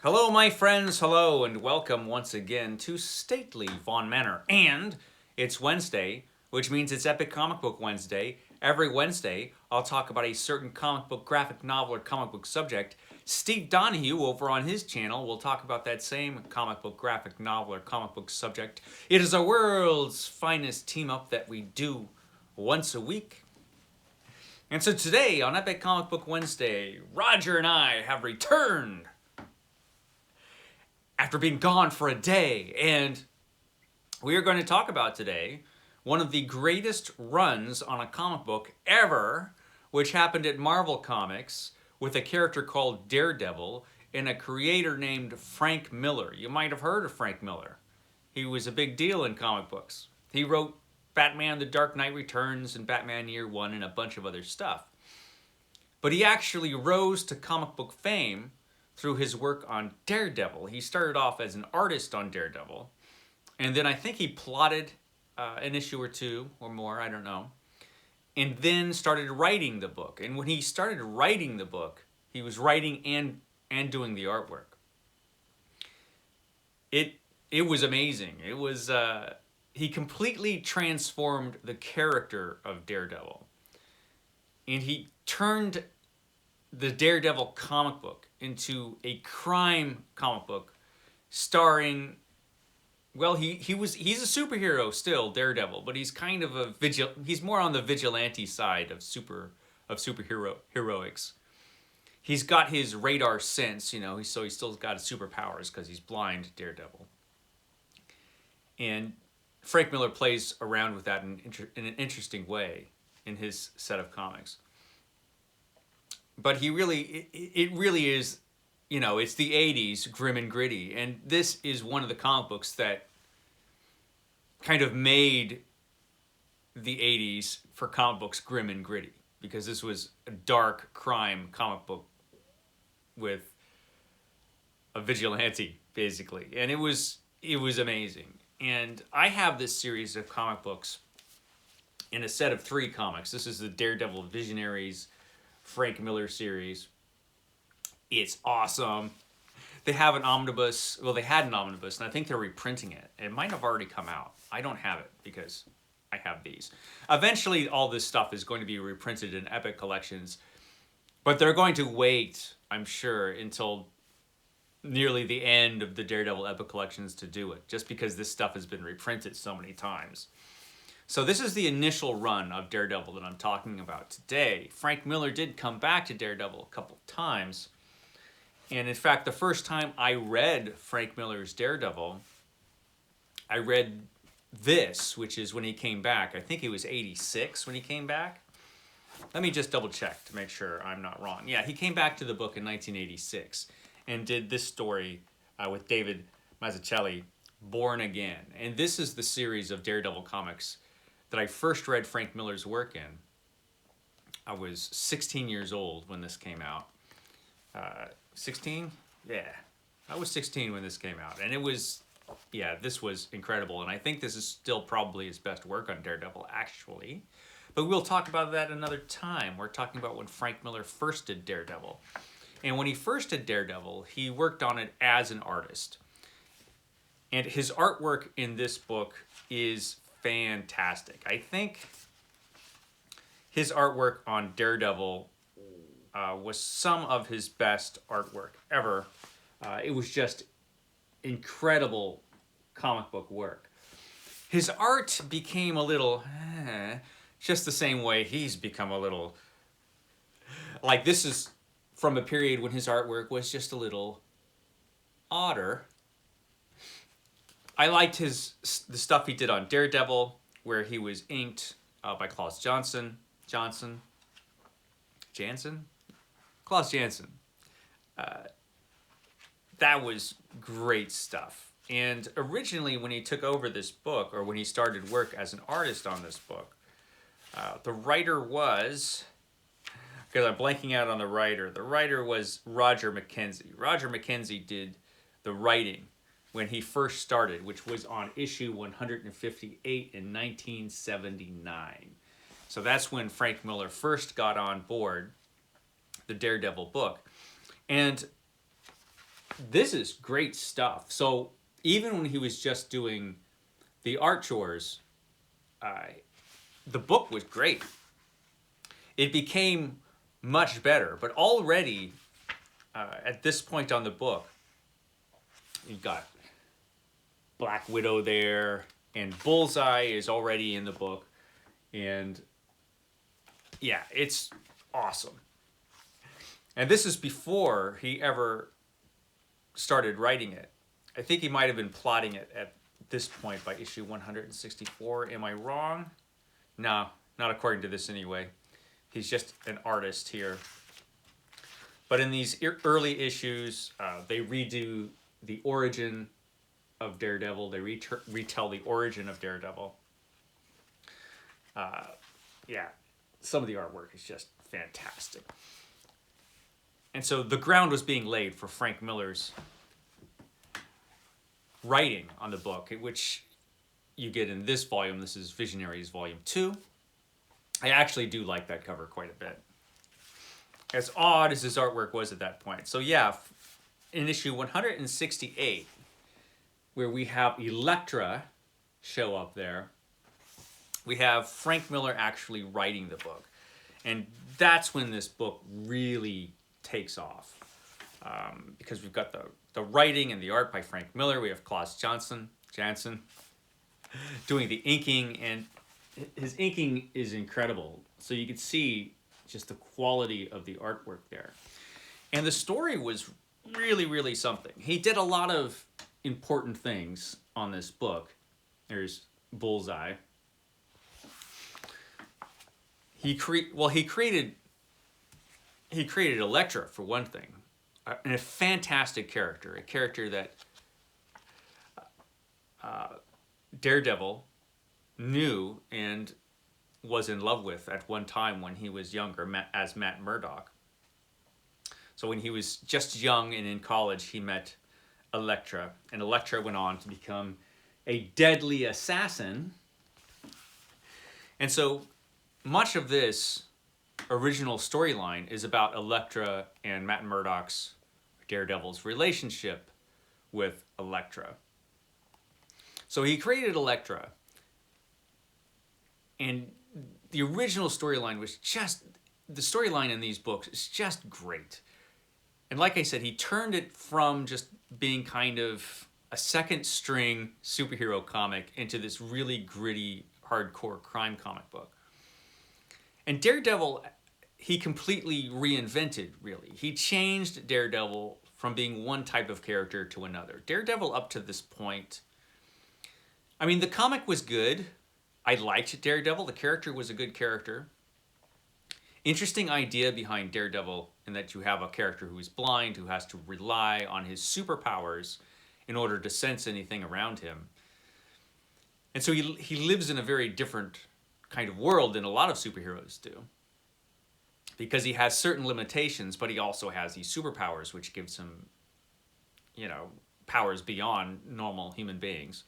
Hello, my friends. Hello, and welcome once again to Stately Von Manor. And it's Wednesday, which means it's Epic Comic Book Wednesday. Every Wednesday, I'll talk about a certain comic book, graphic novel, or comic book subject. Steve Donoghue, over on his channel, will talk about that same comic book, graphic novel, or comic book subject. It is the world's finest team up that we do once a week. And so today, on Epic Comic Book Wednesday, Roger and I have returned after being gone for a day. And we are going to talk about today one of the greatest runs on a comic book ever, which happened at Marvel Comics with a character called Daredevil and a creator named Frank Miller. You might have heard of Frank Miller. He was a big deal in comic books. He wrote Batman The Dark Knight Returns and Batman Year One and a bunch of other stuff. But he actually rose to comic book fame through his work on Daredevil. He started off as an artist on Daredevil, and then I think he plotted an issue or two or more, I don't know, and then started writing the book. And when he started writing the book, he was writing and doing the artwork. It was amazing. It was he completely transformed the character of Daredevil, and he turned the Daredevil comic book into a crime comic book starring, well, he's a superhero still, Daredevil, but he's kind of he's more on the vigilante side of superhero heroics. He's got his radar sense, so he's still got his superpowers because he's blind, Daredevil. And Frank Miller plays around with that in an interesting way in his set of comics. But it really is, it's the 80s, grim and gritty. And this is one of the comic books that kind of made the 80s for comic books grim and gritty. Because this was a dark crime comic book with a vigilante, basically. And it was amazing. And I have this series of comic books in a set of 3 comics. This is the Daredevil Visionaries Frank Miller series. It's awesome. They have an omnibus. Well, they had an omnibus, and I think they're reprinting it. It might have already come out. I don't have it because I have these. Eventually, all this stuff is going to be reprinted in Epic collections, but they're going to wait, I'm sure, until nearly the end of the Daredevil Epic collections to do it, just because this stuff has been reprinted so many times. So this is the initial run of Daredevil that I'm talking about today. Frank Miller did come back to Daredevil a couple times. And in fact, the first time I read Frank Miller's Daredevil, I read this, which is when he came back. I think he was 86 when he came back. Let me just double check to make sure I'm not wrong. Yeah, he came back to the book in 1986 and did this story with David Mazzucchelli, Born Again. And this is the series of Daredevil comics that I first read Frank Miller's work in. I was 16 years old when this came out. 16? Yeah. I was 16 when this came out. And it was, this was incredible. And I think this is still probably his best work on Daredevil, actually. But we'll talk about that another time. We're talking about when Frank Miller first did Daredevil. And when he first did Daredevil, he worked on it as an artist. And his artwork in this book is fantastic. I think his artwork on Daredevil was some of his best artwork ever. It was just incredible comic book work. His art became a little, just the same way he's become a little, like this is from a period when his artwork was just a little odder. I liked the stuff he did on Daredevil, where he was inked by Klaus Janson. Klaus Janson. That was great stuff. And originally, when he took over this book, or when he started work as an artist on this book, the writer was, because I'm blanking out on the writer was Roger McKenzie. Roger McKenzie did the writing when he first started, which was on issue 158 in 1979. So that's when Frank Miller first got on board the Daredevil book. And this is great stuff. So even when he was just doing the art chores, the book was great. It became much better, but already at this point on the book, you've got Black Widow there, and Bullseye is already in the book, and yeah, it's awesome. And this is before he ever started writing it. I think he might have been plotting it at this point by issue 164. Am I wrong? No, not according to this anyway. He's just an artist here. But in these early issues, they redo the origin of Daredevil. They retell the origin of Daredevil. Yeah, some of the artwork is just fantastic. And so the ground was being laid for Frank Miller's writing on the book, which you get in this volume. This is Visionaries Volume 2. I actually do like that cover quite a bit. As odd as his artwork was at that point. So yeah, in issue 168, where we have Elektra show up there, we have Frank Miller actually writing the book. And that's when this book really takes off. Because we've got the writing and the art by Frank Miller. We have Klaus Janson doing the inking, and his inking is incredible. So you can see just the quality of the artwork there. And the story was really, really something. He did a lot of important things on this book. There's Bullseye. He created Elektra, for one thing, and a fantastic character, a character that Daredevil knew and was in love with at one time when he was younger, as Matt Murdock. So when he was just young and in college, he met Elektra, and Elektra went on to become a deadly assassin. And so much of this original storyline is about Elektra and Matt Murdock's, Daredevil's, relationship with Elektra. So he created Elektra, and the original storyline was just, the storyline in these books is just great. And like I said, he turned it from just being kind of a second string superhero comic into this really gritty, hardcore crime comic book. And Daredevil, he completely reinvented, really. He changed Daredevil from being one type of character to another. Daredevil, up to this point, I mean, the comic was good. I liked Daredevil. The character was a good character. Interesting idea behind Daredevil, in that you have a character who is blind, who has to rely on his superpowers in order to sense anything around him. And so he lives in a very different kind of world than a lot of superheroes do, because he has certain limitations, but he also has these superpowers, which gives him, powers beyond normal human beings.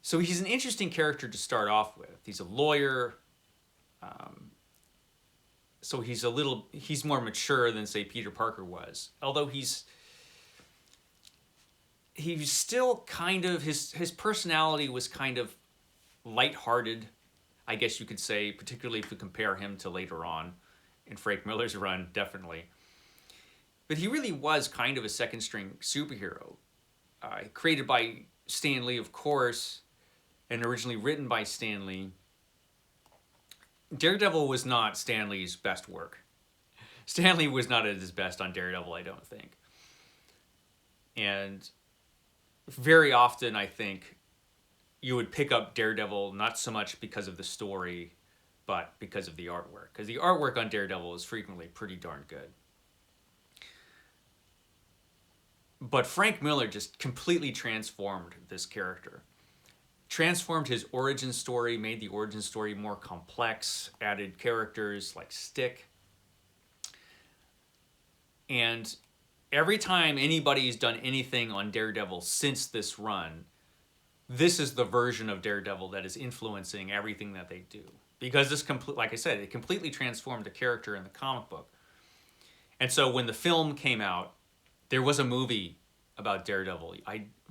So he's an interesting character to start off with. He's a lawyer. So he's more mature than, say, Peter Parker was. Although he's still kind of, his personality was kind of lighthearted, I guess you could say, particularly if you compare him to later on in Frank Miller's run, definitely. But he really was kind of a second-string superhero. Created by Stan Lee, of course, and originally written by Stan Lee. Daredevil was not Stan Lee's best work. Stan Lee was not at his best on Daredevil, I don't think. And very often, I think, you would pick up Daredevil not so much because of the story, but because of the artwork. Because the artwork on Daredevil is frequently pretty darn good. But Frank Miller just completely transformed this character. Transformed his origin story, made the origin story more complex, added characters like Stick. And every time anybody's done anything on Daredevil since this run, this is the version of Daredevil that is influencing everything that they do. Because this, like I said, it completely transformed the character in the comic book. And so when the film came out, There was a movie about Daredevil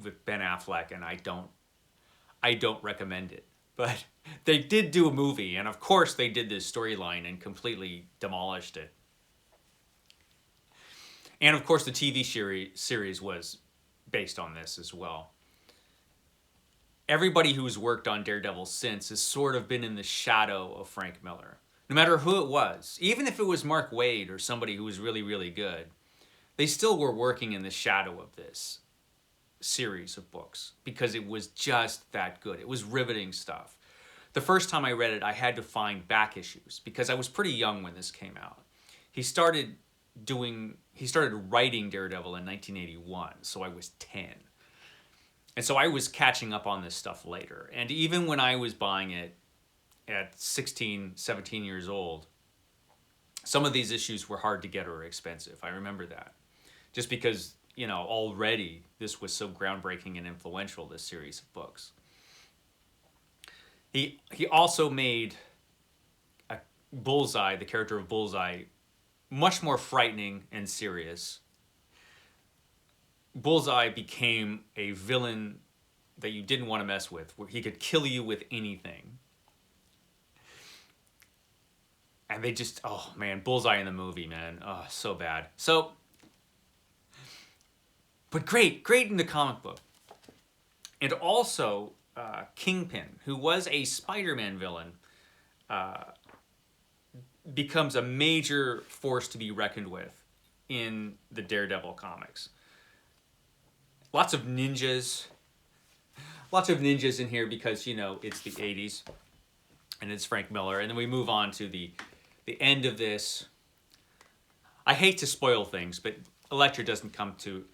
with Ben Affleck, and I don't recommend it. But they did do a movie, and of course they did this storyline and completely demolished it. And of course the TV series was based on this as well. Everybody who's worked on Daredevil since has sort of been in the shadow of Frank Miller. No matter who it was, even if it was Mark Waid or somebody who was really, really good, they still were working in the shadow of this series of books because it was just that good. It was riveting stuff. The first time I read it, I had to find back issues because I was pretty young when this came out. He started writing Daredevil in 1981, so I was 10. And so I was catching up on this stuff later. And even when I was buying it at 16, 17 years old, some of these issues were hard to get or expensive. I remember that. Just because, you know, already this was so groundbreaking and influential, this series of books. He also made Bullseye, the character of Bullseye, much more frightening and serious. Bullseye became a villain that you didn't want to mess with, where he could kill you with anything. And they just, oh man, Bullseye in the movie, man. Oh, so bad. So, but great in the comic book. And also, Kingpin, who was a Spider-Man villain, becomes a major force to be reckoned with in the Daredevil comics. Lots of ninjas in here because, you know, it's the 80s and it's Frank Miller. And then we move on to the end of this. I hate to spoil things, but Elektra doesn't come to...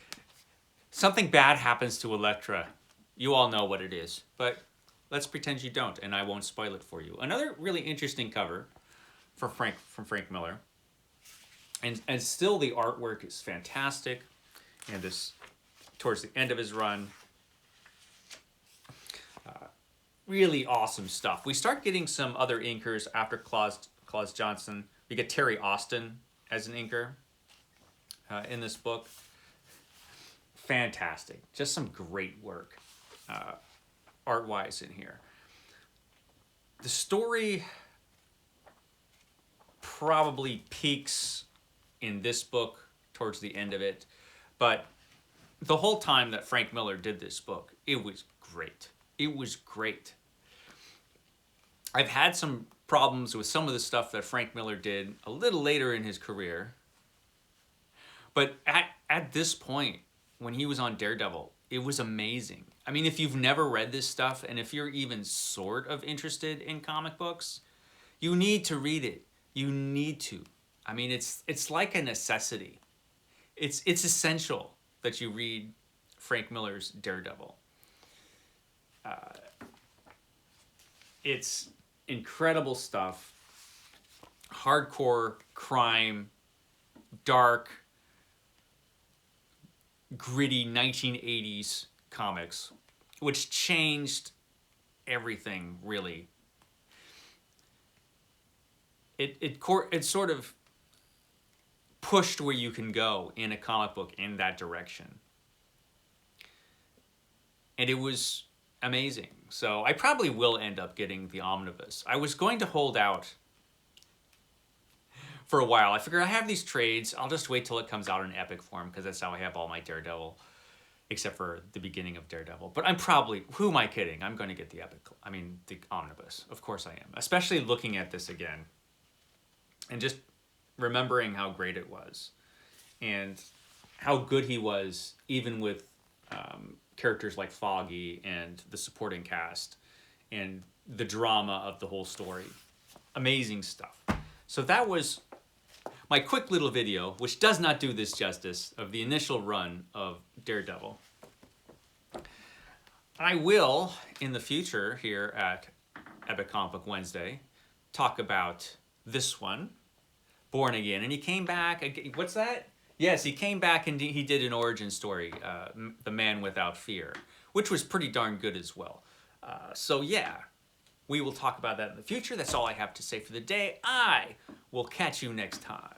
Something bad happens to Elektra. You all know what it is, but let's pretend you don't, and I won't spoil it for you. Another really interesting cover from Frank Miller. And still the artwork is fantastic. And this, towards the end of his run, really awesome stuff. We start getting some other inkers after Claus Johnson. We get Terry Austin as an inker in this book. Fantastic. Just some great work art-wise in here. The story probably peaks in this book towards the end of it, but the whole time that Frank Miller did this book, it was great. It was great. I've had some problems with some of the stuff that Frank Miller did a little later in his career, but at this point, when he was on Daredevil, it was amazing. I mean, if you've never read this stuff, and if you're even sort of interested in comic books, you need to read it. You need to. I mean, it's like a necessity. It's essential that you read Frank Miller's Daredevil. It's incredible stuff. Hardcore crime, dark, gritty 1980s comics, which changed everything, really. It sort of pushed where you can go in a comic book in that direction. And it was amazing. So I probably will end up getting the omnibus. I was going to hold out for a while. I figure I have these trades. I'll just wait till it comes out in epic form because that's how I have all my Daredevil, except for the beginning of Daredevil. But I'm probably, who am I kidding? I'm going to get the the omnibus. Of course I am. Especially looking at this again and just remembering how great it was and how good he was, even with characters like Foggy and the supporting cast and the drama of the whole story. Amazing stuff. So that was my quick little video, which does not do this justice, of the initial run of Daredevil. I will, in the future here at Epic Comic Book Wednesday, talk about this one, Born Again. And he came back, what's that? Yes, he came back and he did an origin story, The Man Without Fear, which was pretty darn good as well. So yeah, we will talk about that in the future. That's all I have to say for the day. I will catch you next time.